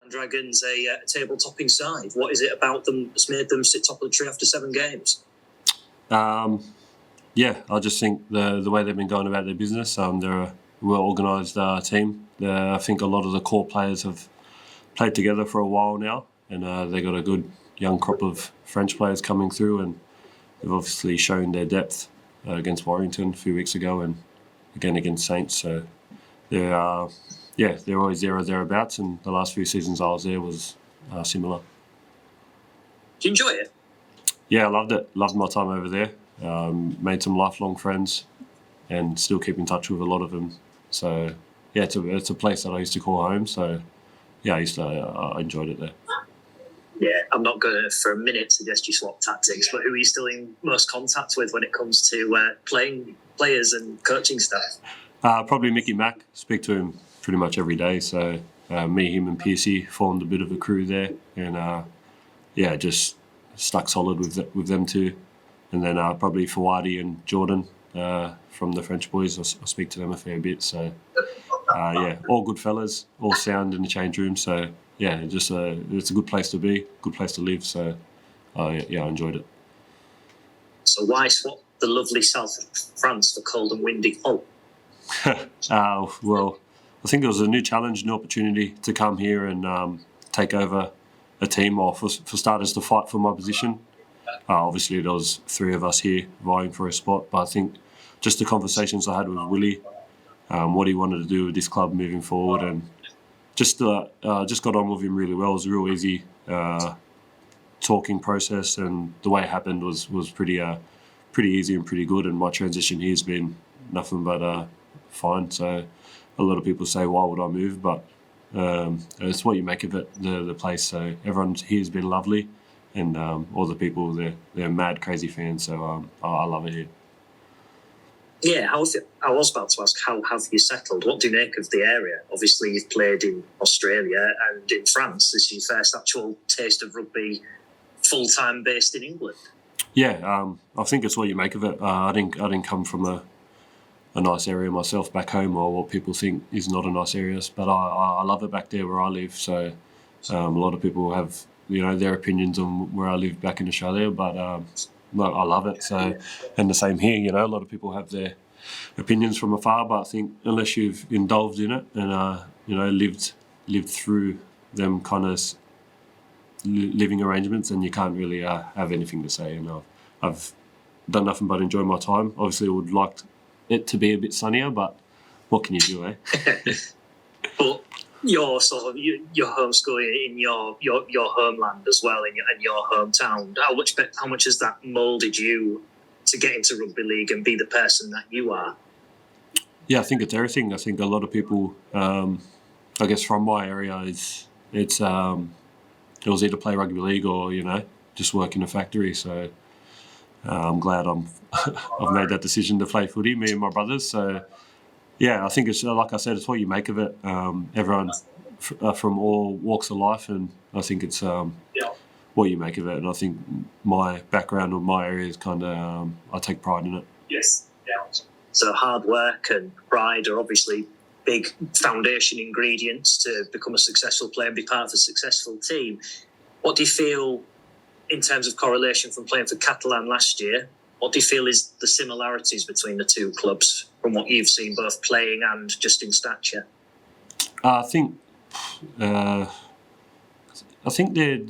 Dragons a table-topping side. What is it about them that's made them sit top of the tree after 7 games? I just think the way they've been going about their business, they're a well-organised team. I think a lot of the core players have played together for a while now, and they've got a good young crop of French players coming through, and they've obviously shown their depth against Warrington a few weeks ago and again against Saints. So they're always there or thereabouts, and the last few seasons I was there was similar. Did you enjoy it? Yeah, I loved it. Loved my time over there. Made some lifelong friends and still keep in touch with a lot of them. So, yeah, it's a place that I used to call home. So, yeah, I enjoyed it there. Yeah, I'm not going to for a minute suggest you swap tactics, but who are you still in most contact with when it comes to playing players and coaching staff? Probably Mickey Mack. Speak to him pretty much every day. So, me, him and Piercy formed a bit of a crew there. And, just stuck solid with them too. And then probably Fawadi and Jordan from the French boys. I speak to them a fair bit. So, all good fellas, all sound in the change room. So, yeah, just it's a good place to be, good place to live. So, I enjoyed it. So why swap the lovely south of France for cold and windy Hull? Well, I think it was a new challenge, new opportunity to come here and take over a team, or for starters to fight for my position. Obviously, there was 3 of us here vying for a spot, but I think just the conversations I had with Willie, what he wanted to do with this club moving forward, and just got on with him really well. It was a real easy talking process, and the way it happened was pretty easy and pretty good. And my transition here has been nothing but fine. So a lot of people say, why would I move? But it's what you make of it, the place. So everyone here has been lovely. And all the people, they're mad, crazy fans. So I love it here. Yeah, I was about to ask, how have you settled? What do you make of the area? Obviously, you've played in Australia and in France. This is your first actual taste of rugby full-time based in England. Yeah, I think it's what you make of it. I didn't come from a nice area myself back home, or what people think is not a nice area. But I love it back there where I live. So a lot of people have their opinions on where I live back in Australia, but I love it. So, and the same here. A lot of people have their opinions from afar, but I think unless you've indulged in it and lived through them kind of living arrangements, then you can't really have anything to say. I've done nothing but enjoy my time. Obviously, I would like it to be a bit sunnier, but what can you do, eh? But your homeschooling in your homeland as well, in your hometown, how much has that moulded you to get into rugby league and be the person that you are? Yeah, I think it's everything. I think a lot of people, I guess from my area, it was either play rugby league or just work in a factory. So I'm glad I've made that decision to play footy, me and my brothers. So. Yeah, I think it's like I said, it's what you make of it. Everyone from all walks of life, and I think it's what you make of it. And I think my background or my area is kind of I take pride in it. Yes. Yeah. So hard work and pride are obviously big foundation ingredients to become a successful player and be part of a successful team. What do you feel in terms of correlation from playing for Catalan last year? What do you feel is the similarities between the two clubs from what you've seen, both playing and just in stature? I think the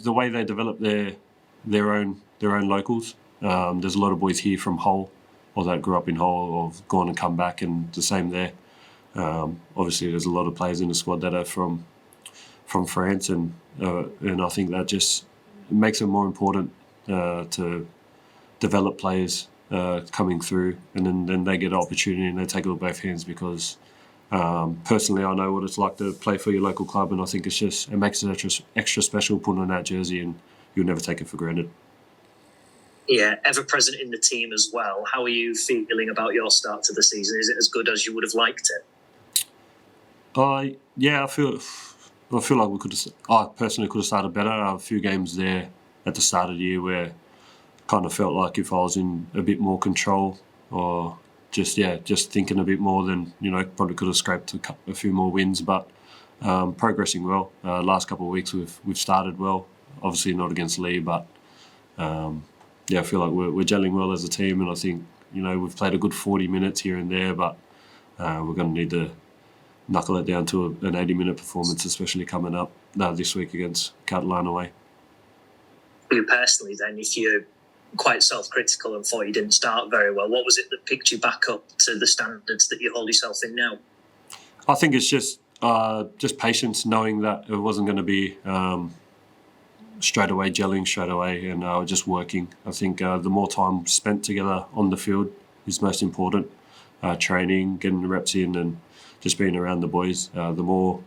way they develop their own locals. There's a lot of boys here from Hull, or that grew up in Hull, or have gone and come back, and the same there. Obviously, there's a lot of players in the squad that are from France, and I think that just makes it more important to develop players coming through, and then they get an opportunity and they take it with both hands, because personally I know what it's like to play for your local club, and I think it makes it extra special putting on that jersey, and you'll never take it for granted. Yeah, ever present in the team as well. How are you feeling about your start to the season? Is it as good as you would have liked it? Yeah, I feel like I personally could have started better. I have a few games there at the start of the year where kind of felt like if I was in a bit more control, or just thinking a bit more, then probably could have scraped a few more wins. But progressing well. Last couple of weeks we've started well. Obviously not against Lee, but I feel like we're gelling well as a team, and I think we've played a good 40 minutes here and there, but we're going to need to knuckle it down to an 80-minute performance, especially coming up this week against Catalan away. For you personally, then, if you're quite self-critical and thought you didn't start very well, what was it that picked you back up to the standards that you hold yourself in now? I think it's just patience, knowing that it wasn't going to be straight away gelling straight away, and just working. I think the more time spent together on the field is most important. Training, getting the reps in, and just being around the boys. The more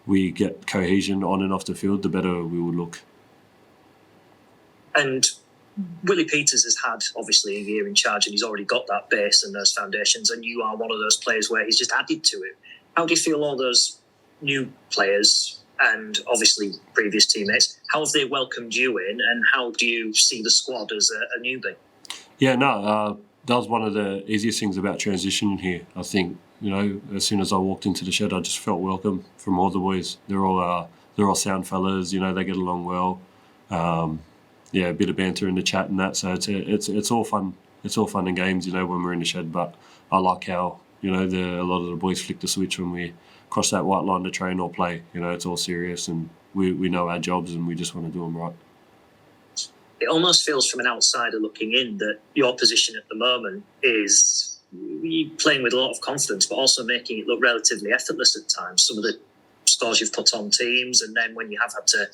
we get cohesion on and off the field, the better we will look. And Willie Peters has had, obviously, a year in charge, and he's already got that base and those foundations, and you are one of those players where he's just added to it. How do you feel all those new players and obviously previous teammates, how have they welcomed you in, and how do you see the squad as a newbie? Yeah, no, that was one of the easiest things about transitioning here. I think, as soon as I walked into the shed, I just felt welcome from all the boys. They're all sound fellas. They get along well. A bit of banter in the chat and that. So it's all fun. It's all fun and games, when we're in the shed. But I like how a lot of the boys flick the switch when we cross that white line to train or play. It's all serious, and we know our jobs, and we just want to do them right. It almost feels from an outsider looking in that your position at the moment is playing with a lot of confidence, but also making it look relatively effortless at times. Some of the scores you've put on teams, and then when you have had to,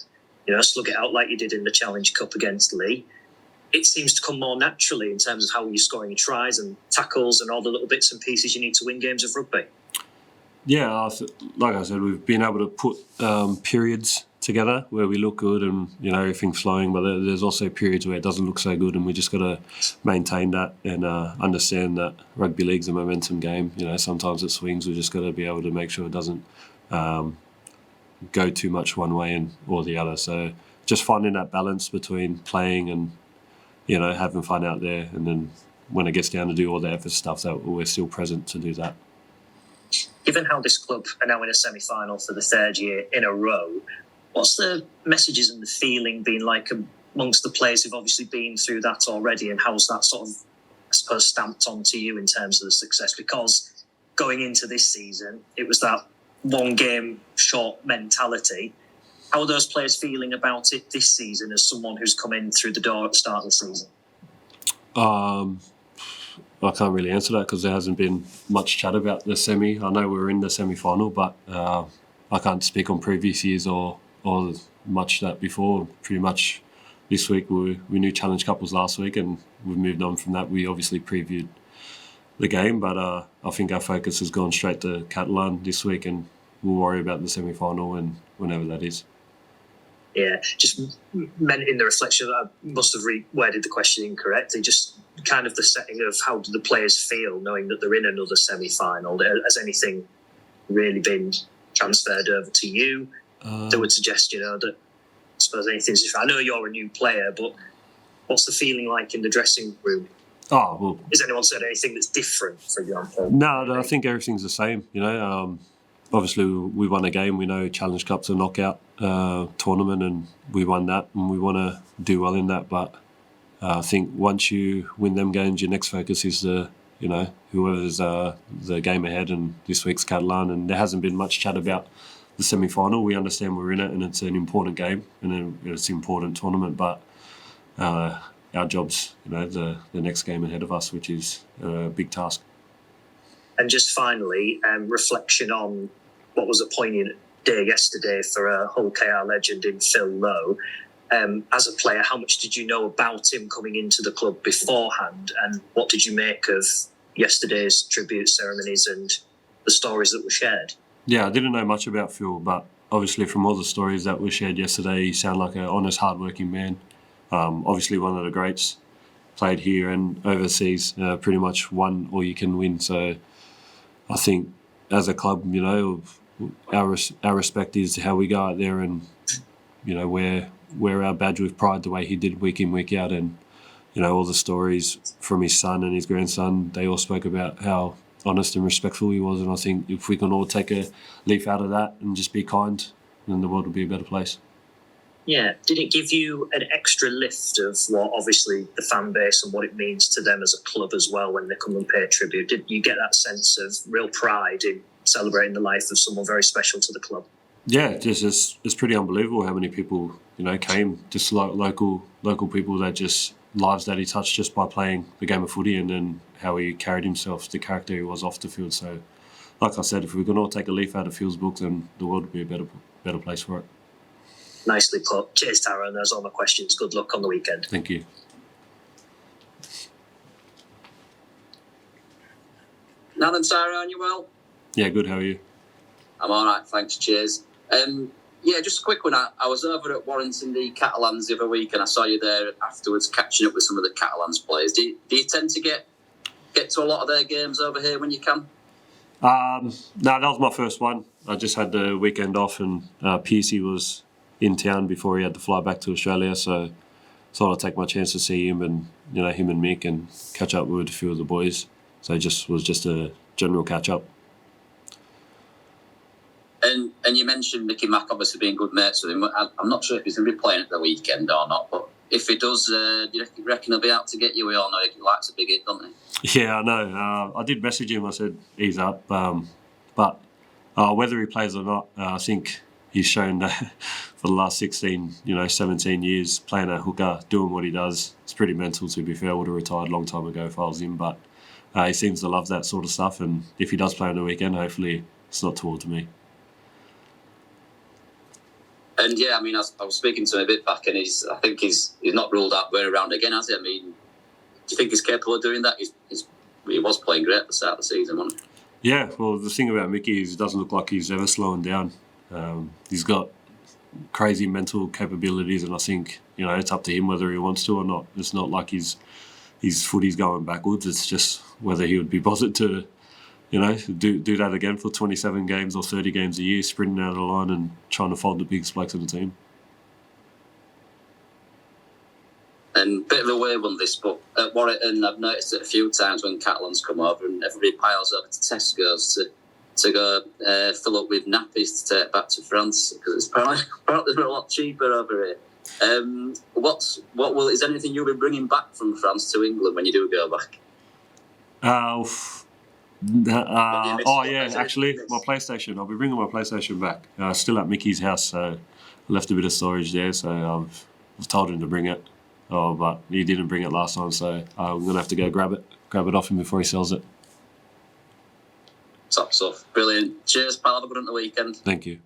slug it out like you did in the Challenge Cup against Lee, it seems to come more naturally in terms of how you're scoring your tries and tackles and all the little bits and pieces you need to win games of rugby. Yeah, like I said, we've been able to put periods together where we look good and everything's flowing, but there's also periods where it doesn't look so good, and we just got to maintain that and understand that rugby league's a momentum game. Sometimes it swings. We just got to be able to make sure it doesn't go too much one way or the other. So just finding that balance between playing and having fun out there, and then when it gets down to do all the effort stuff, that we're still present to do that. Given how this club are now in a semi-final for the third year in a row, what's the messages and the feeling been like amongst the players who've obviously been through that already, and how's that sort of, I suppose, stamped onto you in terms of the success? Because going into this season, it was that one game short mentality. How are those players feeling about it this season as someone who's come in through the door at the start of the season? I can't really answer that because there hasn't been much chat about the semi. I know we're in the semi-final, but I can't speak on previous years or much that before. Pretty much this week we knew Challenge Cup was last week, and we've moved on from that. We obviously previewed the game, but I think our focus has gone straight to Catalan this week, and we'll worry about the semi-final and whenever that is. Yeah, just meant in the reflection that I must have reworded the question incorrectly. Just kind of the setting of how do the players feel knowing that they're in another semi-final? Has anything really been transferred over to you that would suggest, that I suppose anything's different? I know you're a new player, but what's the feeling like in the dressing room? Oh, well, has anyone said anything that's different, for example? No, I think everything's the same. Obviously we won a game. We know Challenge Cup's a knockout tournament, and we won that, and we want to do well in that. But I think once you win them games, your next focus is whoever's the game ahead, and this week's Catalan. And there hasn't been much chat about the semi-final. We understand we're in it, and it's an important game, and it's an important tournament. But our job's, the next game ahead of us, which is a big task. And just finally, reflection on what was a poignant day yesterday for a Hull KR legend in Phil Lowe. As a player, how much did you know about him coming into the club beforehand, and what did you make of yesterday's tribute ceremonies and the stories that were shared? Yeah, I didn't know much about Phil, but obviously from all the stories that were shared yesterday, he sounded like an honest, hard-working man. Obviously one of the greats, played here and overseas, pretty much won all you can win. So I think as a club, our respect is how we go out there and, wear our badge with pride the way he did week in, week out. And, all the stories from his son and his grandson, they all spoke about how honest and respectful he was. And I think if we can all take a leaf out of that and just be kind, then the world will be a better place. Yeah, did it give you an extra lift of what obviously the fan base and what it means to them as a club as well when they come and pay tribute? Did you get that sense of real pride in celebrating the life of someone very special to the club? Yeah, it's pretty unbelievable how many people came, just local people that just lives that he touched just by playing the game of footy, and then how he carried himself, the character he was off the field. So, like I said, if we can all take a leaf out of Phil's book, then the world would be a better place for it. Nicely put. Cheers, Tara. And there's all my questions. Good luck on the weekend. Thank you. Now then, Sarah, are you well? Yeah, good. How are you? I'm all right, thanks. Cheers. Yeah, just a quick one. I was over at Warrington, the Catalans, the other week, and I saw you there afterwards catching up with some of the Catalans players. Do you tend to get to a lot of their games over here when you can? No, that was my first one. I just had the weekend off, and Piercy was in town before he had to fly back to Australia, so thought I'd take my chance to see him and him and Mick and catch up with a few of the boys. So it was just a general catch up. And you mentioned Mickey Mack obviously being good mates with him. I'm not sure if he's going to be playing at the weekend or not, but if he does, do you reckon he'll be out to get you? We all know he likes a big hit, don't he? Yeah, I know. I did message him. I said he's up, but whether he plays or not, I think he's shown that for the last 17 years playing at hooker, doing what he does. It's pretty mental, to be fair. I would have retired a long time ago if I was him, but he seems to love that sort of stuff. And if he does play on the weekend, hopefully it's not towards me. And yeah, I mean, I was speaking to him a bit back, and I think he's not ruled out way around again, has he? I mean, do you think he's capable of doing that? He was playing great at the start of the season, wasn't he? Yeah, well, the thing about Mickey is he doesn't look like he's ever slowing down. He's got crazy mental capabilities, and I think it's up to him whether he wants to or not. It's not like his footy's going backwards. It's just whether he would be bothered to do that again for 27 games or 30 games a year, sprinting out of the line and trying to fold the biggest blokes in the team. And a bit of a weird one, this, but at Warrington, I've noticed it a few times when Catalans come over and everybody piles over to Tesco's to go fill up with nappies to take back to France, because it's apparently they're a lot cheaper over here. Is there anything you'll be bringing back from France to England when you do go back? Actually, my PlayStation. I'll be bringing my PlayStation back. Still at Mickey's house, so I left a bit of storage there. So I've told him to bring it. But he didn't bring it last time, so I'm gonna have to go grab it off him before he sells it. Top stuff, brilliant. Cheers, pal. Have a good one on the weekend. Thank you.